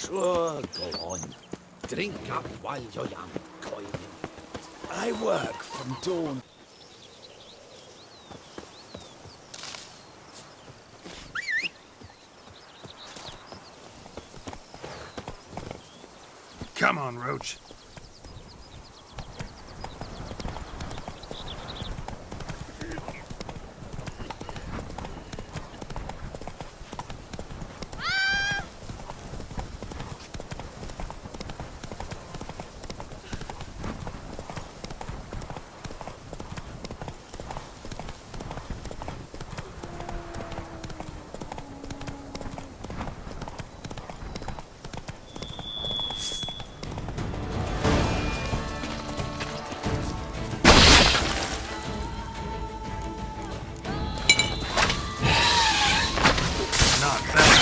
Sure, go on. Drink up while you're young, coin. I work from dawn. Come on, Roach. Not bad.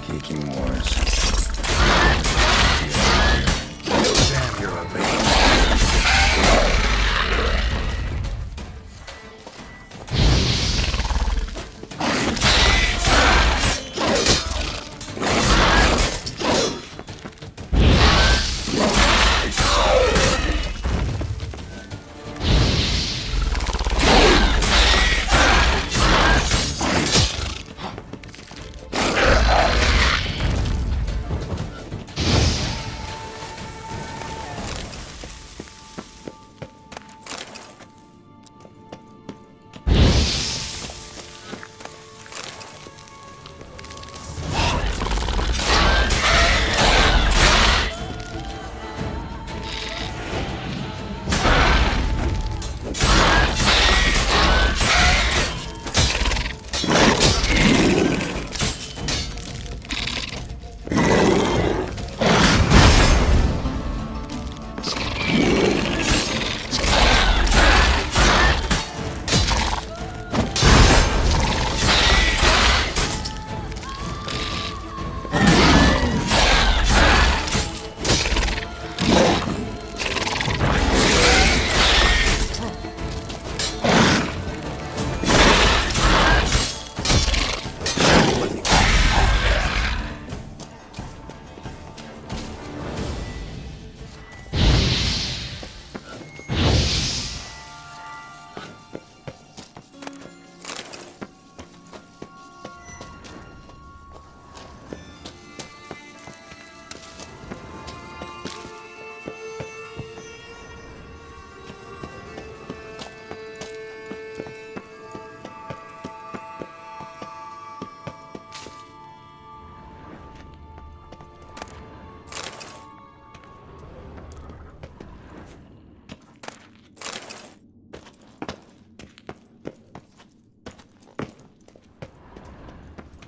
Geeking Wars. Damn, you're a baby.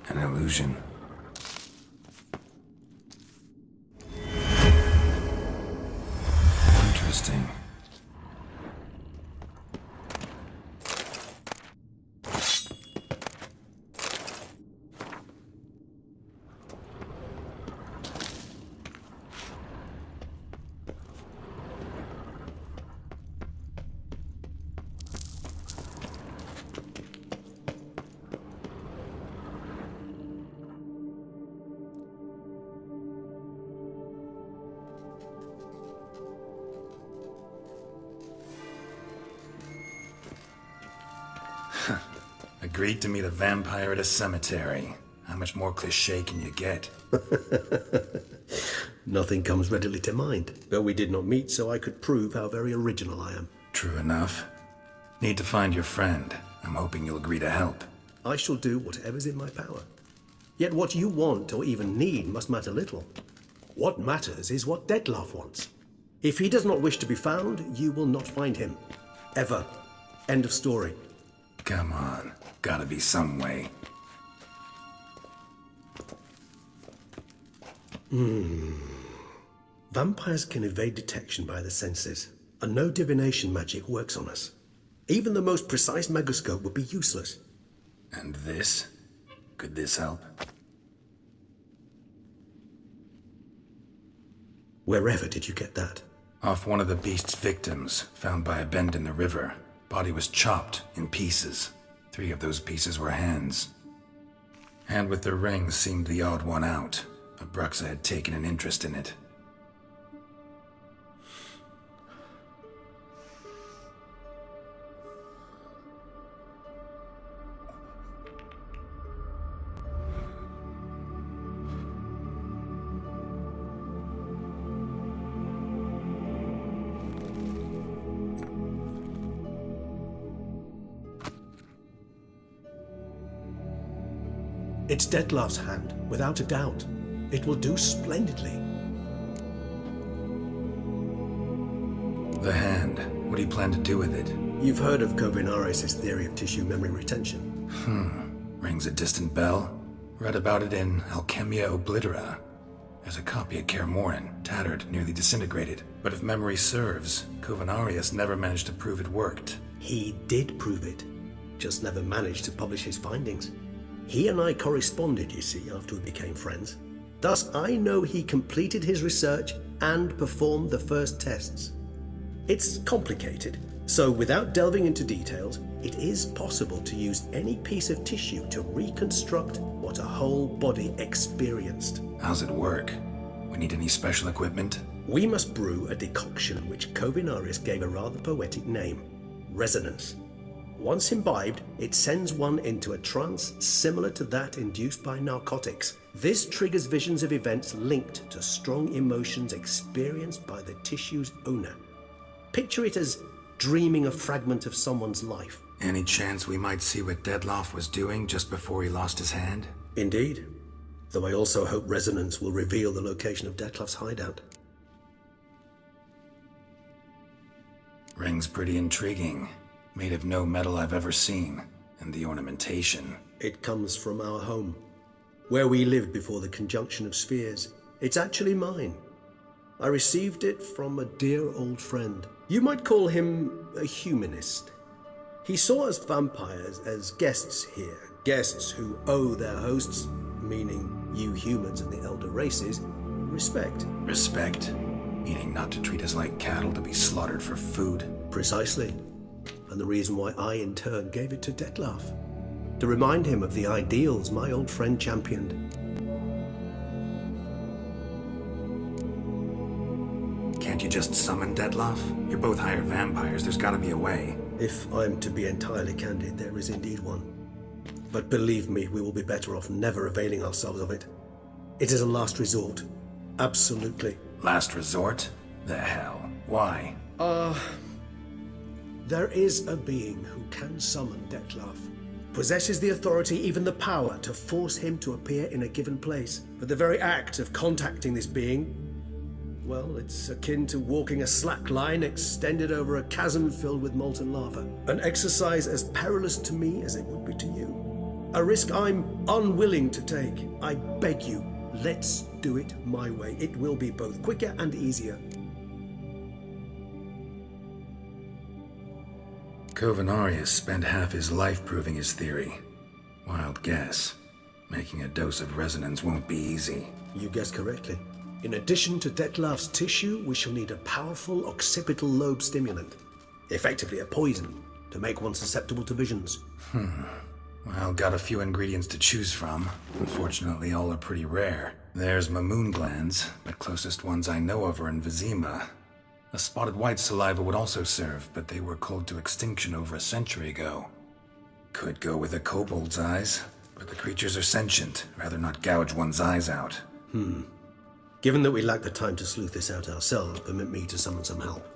An illusion. Interesting. Agreed to meet a vampire at a cemetery. How much more cliché can you get? Nothing comes readily to mind, though we did not meet so I could prove how very original I am. True enough. Need to find your friend. I'm hoping you'll agree to help. I shall do whatever's in my power. Yet what you want or even need must matter little. What matters is what Dettlaff wants. If he does not wish to be found, you will not find him. Ever. End of story. Come on. Gotta be some way. Vampires can evade detection by the senses, and no divination magic works on us. Even the most precise megoscope would be useless. And this? Could this help? Wherever did you get that? Off one of the beast's victims, found by a bend in the river. Body was chopped in pieces. 3 of those pieces were hands. Hand with the ring seemed the odd one out. Abruxa had taken an interest in it. It's Dettlaff's hand, without a doubt. It will do splendidly. The hand. What do you plan to do with it? You've heard of Kovinaris' theory of tissue memory retention. Rings a distant bell. Read about it in Alchemia Oblitera. There's a copy at Kaer Morhen, tattered, nearly disintegrated. But if memory serves, Kovinaris never managed to prove it worked. He did prove it, just never managed to publish his findings. He and I corresponded, you see, after we became friends. Thus, I know he completed his research and performed the first tests. It's complicated, so without delving into details, it is possible to use any piece of tissue to reconstruct what a whole body experienced. How's it work? We need any special equipment? We must brew a decoction which Kovinaris gave a rather poetic name, resonance. Once imbibed, it sends one into a trance similar to that induced by narcotics. This triggers visions of events linked to strong emotions experienced by the tissue's owner. Picture it as dreaming a fragment of someone's life. Any chance we might see what Dettlaff was doing just before he lost his hand? Indeed. Though I also hope resonance will reveal the location of Dettlaff's hideout. Ring's pretty intriguing. Made of no metal I've ever seen. And the ornamentation. It comes from our home, where we lived before the conjunction of spheres. It's actually mine. I received it from a dear old friend. You might call him a humanist. He saw us vampires as guests here, guests who owe their hosts, meaning you humans and the elder races, respect. Respect? Meaning not to treat us like cattle to be slaughtered for food? Precisely. And the reason why I, in turn, gave it to Dettlaff. To remind him of the ideals my old friend championed. Can't you just summon Dettlaff? You're both hired vampires, there's gotta be a way. If I'm to be entirely candid, there is indeed one. But believe me, we will be better off never availing ourselves of it. It is a last resort. Absolutely. Last resort? The hell? Why? There is a being who can summon Dettlaff. Possesses the authority, even the power, to force him to appear in a given place. But the very act of contacting this being, well, it's akin to walking a slack line extended over a chasm filled with molten lava. An exercise as perilous to me as it would be to you. A risk I'm unwilling to take. I beg you, let's do it my way. It will be both quicker and easier. Kovinaris spent half his life proving his theory. Wild guess. Making a dose of resonance won't be easy. You guessed correctly. In addition to Dettlaff's tissue, we shall need a powerful occipital lobe stimulant. Effectively a poison, to make one susceptible to visions. Well, got a few ingredients to choose from. Unfortunately, all are pretty rare. There's Mamoon glands, but closest ones I know of are in Vizima. A spotted white saliva would also serve, but they were cold to extinction over a century ago. Could go with a kobold's eyes, but the creatures are sentient. Rather not gouge one's eyes out. Given that we lack the time to sleuth this out ourselves, permit me to summon some help.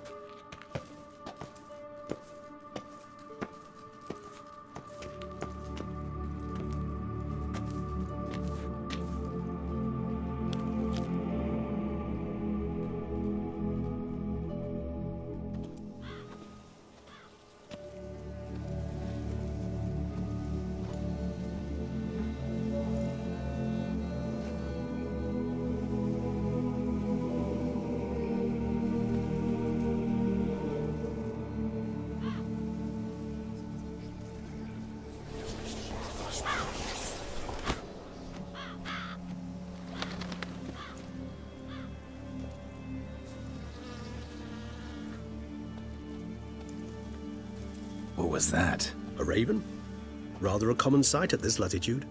What was that? A raven? Rather a common sight at this latitude.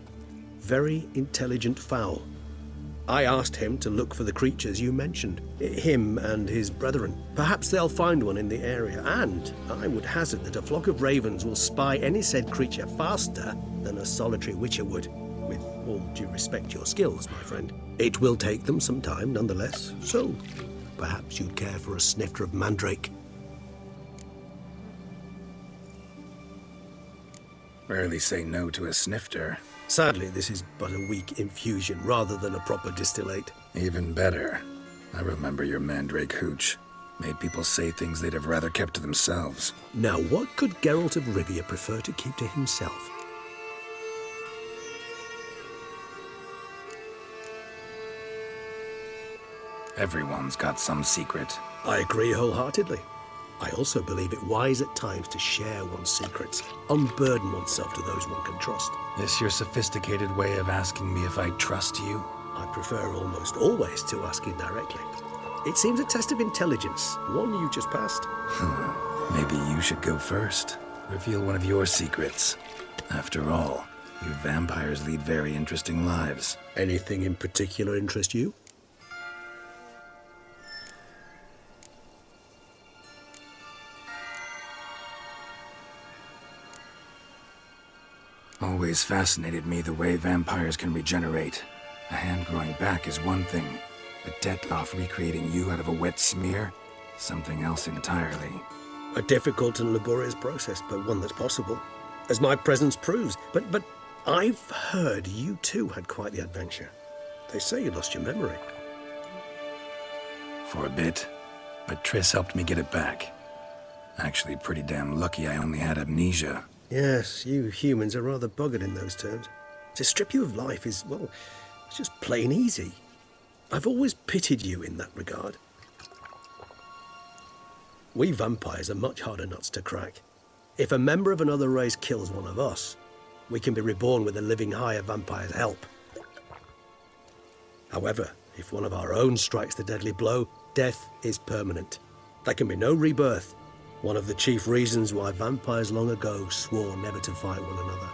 Very intelligent fowl. I asked him to look for the creatures you mentioned, him and his brethren. Perhaps they'll find one in the area, and I would hazard that a flock of ravens will spy any said creature faster than a solitary witcher would. With all due respect to your skills, my friend. It will take them some time, nonetheless, so perhaps you'd care for a snifter of mandrake. Rarely say no to a snifter. Sadly, this is but a weak infusion rather than a proper distillate. Even better. I remember your mandrake hooch. Made people say things they'd have rather kept to themselves. Now, what could Geralt of Rivia prefer to keep to himself? Everyone's got some secret. I agree wholeheartedly. I also believe it wise at times to share one's secrets, unburden oneself to those one can trust. This your sophisticated way of asking me if I trust you? I prefer almost always to ask indirectly. It seems a test of intelligence, one you just passed. Maybe you should go first. Reveal one of your secrets. After all, you vampires lead very interesting lives. Anything in particular interest you? Always fascinated me the way vampires can regenerate. A hand growing back is one thing, but Detloff recreating you out of a wet smear? Something else entirely. A difficult and laborious process, but one that's possible, as my presence proves. But I've heard you too had quite the adventure. They say you lost your memory. For a bit, but Triss helped me get it back. Actually, pretty damn lucky I only had amnesia. Yes, you humans are rather buggered in those terms. To strip you of life is, well, it's just plain easy. I've always pitied you in that regard. We vampires are much harder nuts to crack. If a member of another race kills one of us, we can be reborn with a living higher vampire's help. However, if one of our own strikes the deadly blow, death is permanent. There can be no rebirth. One of the chief reasons why vampires long ago swore never to fight one another.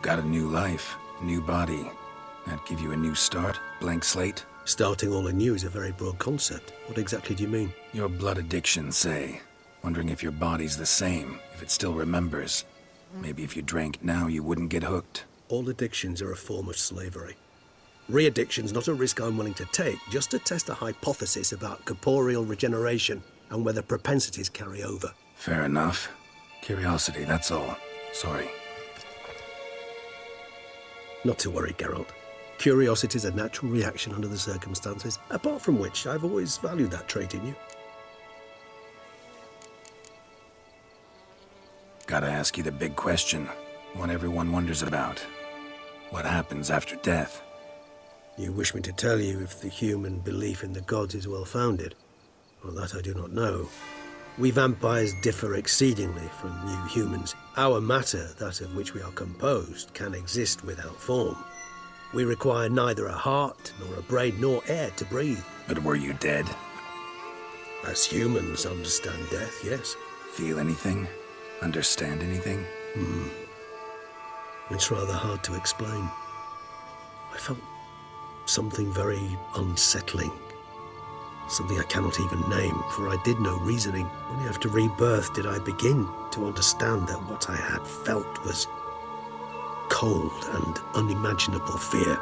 Got a new life, new body. That give you a new start, blank slate? Starting all anew is a very broad concept. What exactly do you mean? Your blood addiction, say. Wondering if your body's the same, if it still remembers. Maybe if you drank now, you wouldn't get hooked. All addictions are a form of slavery. Re-addiction's not a risk I'm willing to take, just to test a hypothesis about corporeal regeneration and whether propensities carry over. Fair enough. Curiosity, that's all. Sorry. Not to worry, Geralt. Curiosity's a natural reaction under the circumstances, apart from which I've always valued that trait in you. Gotta ask you the big question. One everyone wonders about. What happens after death? You wish me to tell you if the human belief in the gods is well-founded? Well, that I do not know. We vampires differ exceedingly from you humans. Our matter, that of which we are composed, can exist without form. We require neither a heart, nor a brain, nor air to breathe. But were you dead? As humans understand death, yes. Feel anything? Understand anything? It's rather hard to explain. I felt something very unsettling. Something I cannot even name, for I did no reasoning. Only after rebirth did I begin to understand that what I had felt was cold and unimaginable fear.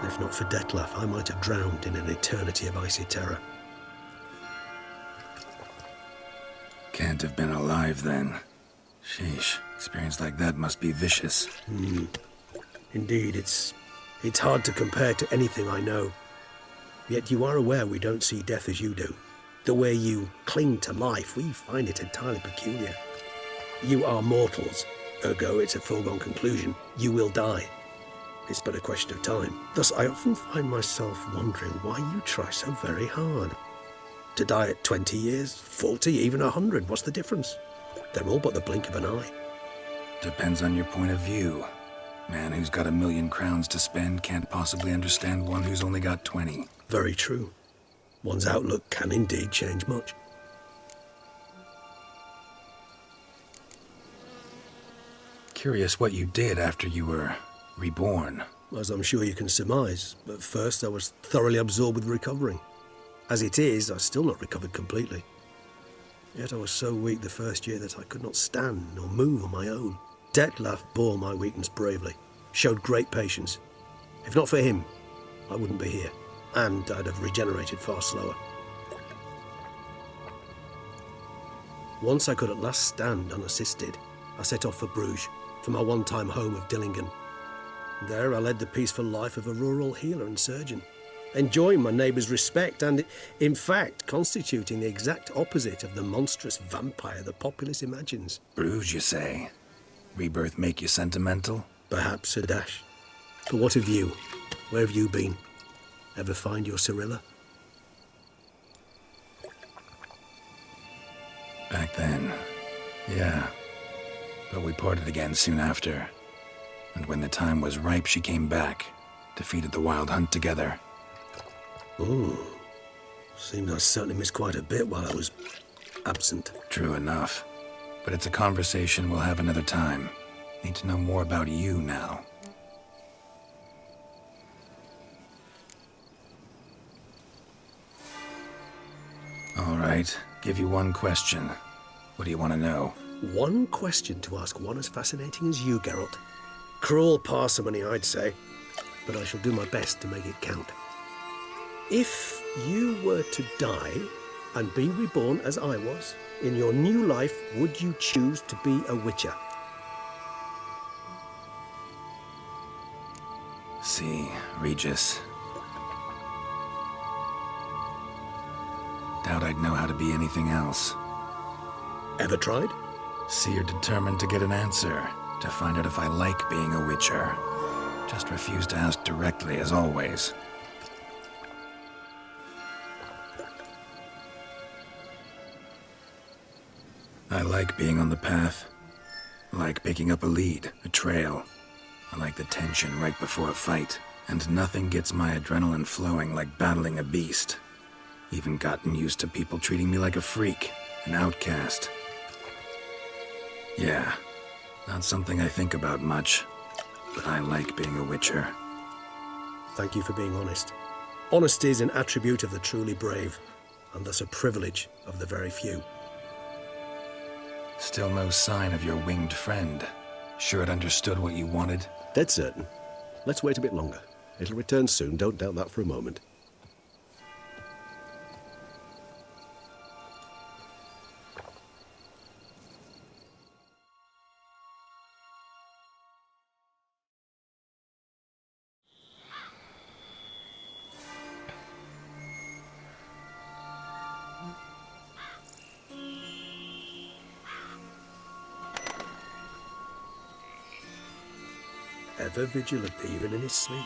If not for Dettlaff, I might have drowned in an eternity of icy terror. Can't have been alive then. Sheesh, experience like that must be vicious. Indeed, it's hard to compare to anything I know. Yet you are aware we don't see death as you do. The way you cling to life, we find it entirely peculiar. You are mortals, ergo it's a foregone conclusion. You will die. It's but a question of time. Thus, I often find myself wondering why you try so very hard. To die at 20 years, 40, even 100, what's the difference? They're all but the blink of an eye. Depends on your point of view. Man who's got 1,000,000 crowns to spend can't possibly understand one who's only got 20. Very true. One's outlook can indeed change much. Curious what you did after you were reborn. As I'm sure you can surmise, at first I was thoroughly absorbed with recovering. As it is, I've still not recovered completely. Yet I was so weak the first year that I could not stand or move on my own. Dettlaff bore my weakness bravely, showed great patience. If not for him, I wouldn't be here, and I'd have regenerated far slower. Once I could at last stand unassisted, I set off for Bruges, for my one-time home of Dillingen. There I led the peaceful life of a rural healer and surgeon, enjoying my neighbours' respect and, in fact, constituting the exact opposite of the monstrous vampire the populace imagines. Bruges, you say? Rebirth make you sentimental? Perhaps a dash. But what of you? Where have you been? Ever find your Cyrilla? Back then, yeah. But we parted again soon after. And when the time was ripe, she came back, defeated the Wild Hunt together. Ooh. Seems I certainly missed quite a bit while I was absent. True enough. But it's a conversation we'll have another time. Need to know more about you now. All right, give you one question. What do you want to know? One question to ask one as fascinating as you, Geralt. Cruel parsimony, I'd say, but I shall do my best to make it count. If you were to die and be reborn as I was, in your new life, would you choose to be a witcher? See, Regis. Doubt I'd know how to be anything else. Ever tried? See, you're determined to get an answer, to find out if I like being a witcher. Just refuse to ask directly, as always. I like being on the path. I like picking up a lead, a trail. I like the tension right before a fight. And nothing gets my adrenaline flowing like battling a beast. Even gotten used to people treating me like a freak, an outcast. Yeah, not something I think about much, but I like being a witcher. Thank you for being honest. Honesty is an attribute of the truly brave, and thus a privilege of the very few. Still no sign of your winged friend. Sure it understood what you wanted? Dead certain. Let's wait a bit longer. It'll return soon, don't doubt that for a moment. Ever vigilant, even in his sleep.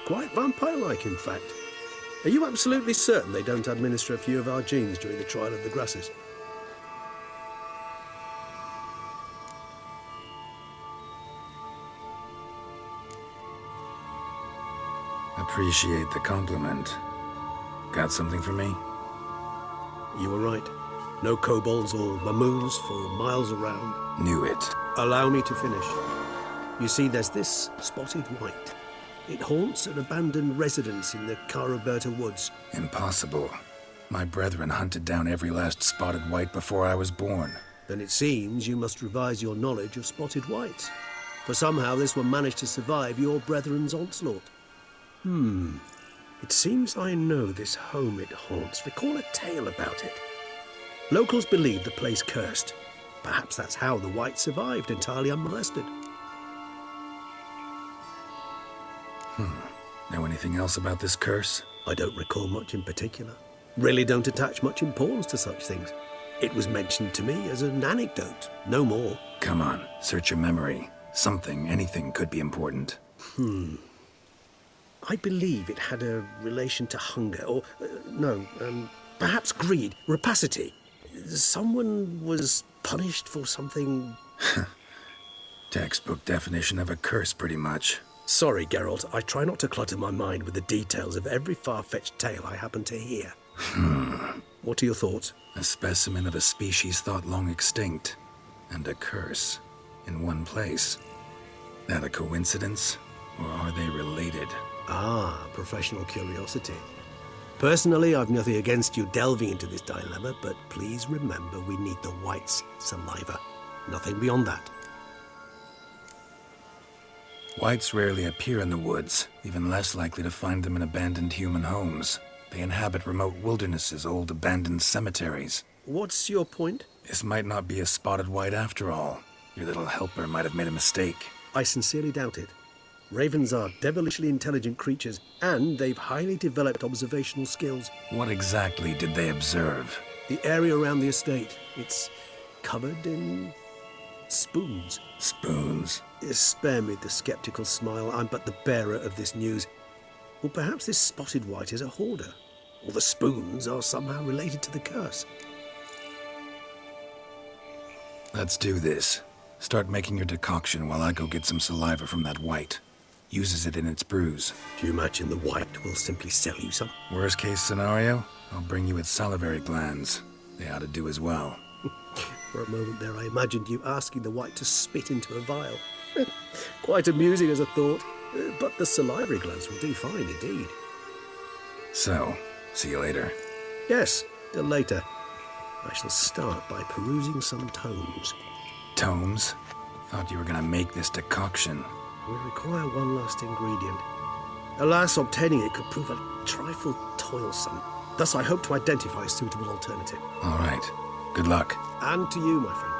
Quite vampire-like, in fact. Are you absolutely certain they don't administer a few of our genes during the trial of the grasses? Appreciate the compliment. Got something for me? You were right. No kobolds or mamoons for miles around. Knew it. Allow me to finish. You see, there's this spotted white. It haunts an abandoned residence in the Caraberta woods. Impossible. My brethren hunted down every last spotted white before I was born. Then it seems you must revise your knowledge of spotted whites. For somehow this one managed to survive your brethren's onslaught. It seems I know this home it haunts. Recall a tale about it. Locals believe the place cursed. Perhaps that's how the whites survived entirely unmolested. Know anything else about this curse? I don't recall much in particular. Really don't attach much importance to such things. It was mentioned to me as an anecdote, no more. Come on, search your memory. Something, anything could be important. I believe it had a relation to hunger, or, perhaps greed, rapacity. Someone was punished for something... Textbook definition of a curse, pretty much. Sorry, Geralt, I try not to clutter my mind with the details of every far-fetched tale I happen to hear. What are your thoughts? A specimen of a species thought long extinct, and a curse, in one place. That a coincidence, or are they related? Ah, professional curiosity. Personally, I've nothing against you delving into this dilemma, but please remember we need the whites' saliva. Nothing beyond that. Whites rarely appear in the woods, even less likely to find them in abandoned human homes. They inhabit remote wildernesses, old abandoned cemeteries. What's your point? This might not be a spotted white after all. Your little helper might have made a mistake. I sincerely doubt it. Ravens are devilishly intelligent creatures, and they've highly developed observational skills. What exactly did they observe? The area around the estate, it's covered in spoons. Spoons? Spare me the skeptical smile. I'm but the bearer of this news. Or perhaps this spotted white is a hoarder. Or the spoons are somehow related to the curse. Let's do this. Start making your decoction while I go get some saliva from that white. Uses it in its brews. Do you imagine the white will simply sell you some? Worst case scenario, I'll bring you its salivary glands. They ought to do as well. For a moment there, I imagined you asking the white to spit into a vial. Quite amusing as a thought, but the salivary glands will do fine indeed. So, see you later. Yes, till later. I shall start by perusing some tomes. Tomes? Thought you were gonna make this decoction. We require one last ingredient. Alas, obtaining it could prove a trifle toilsome. Thus, I hope to identify a suitable alternative. All right. Good luck. And to you, my friend.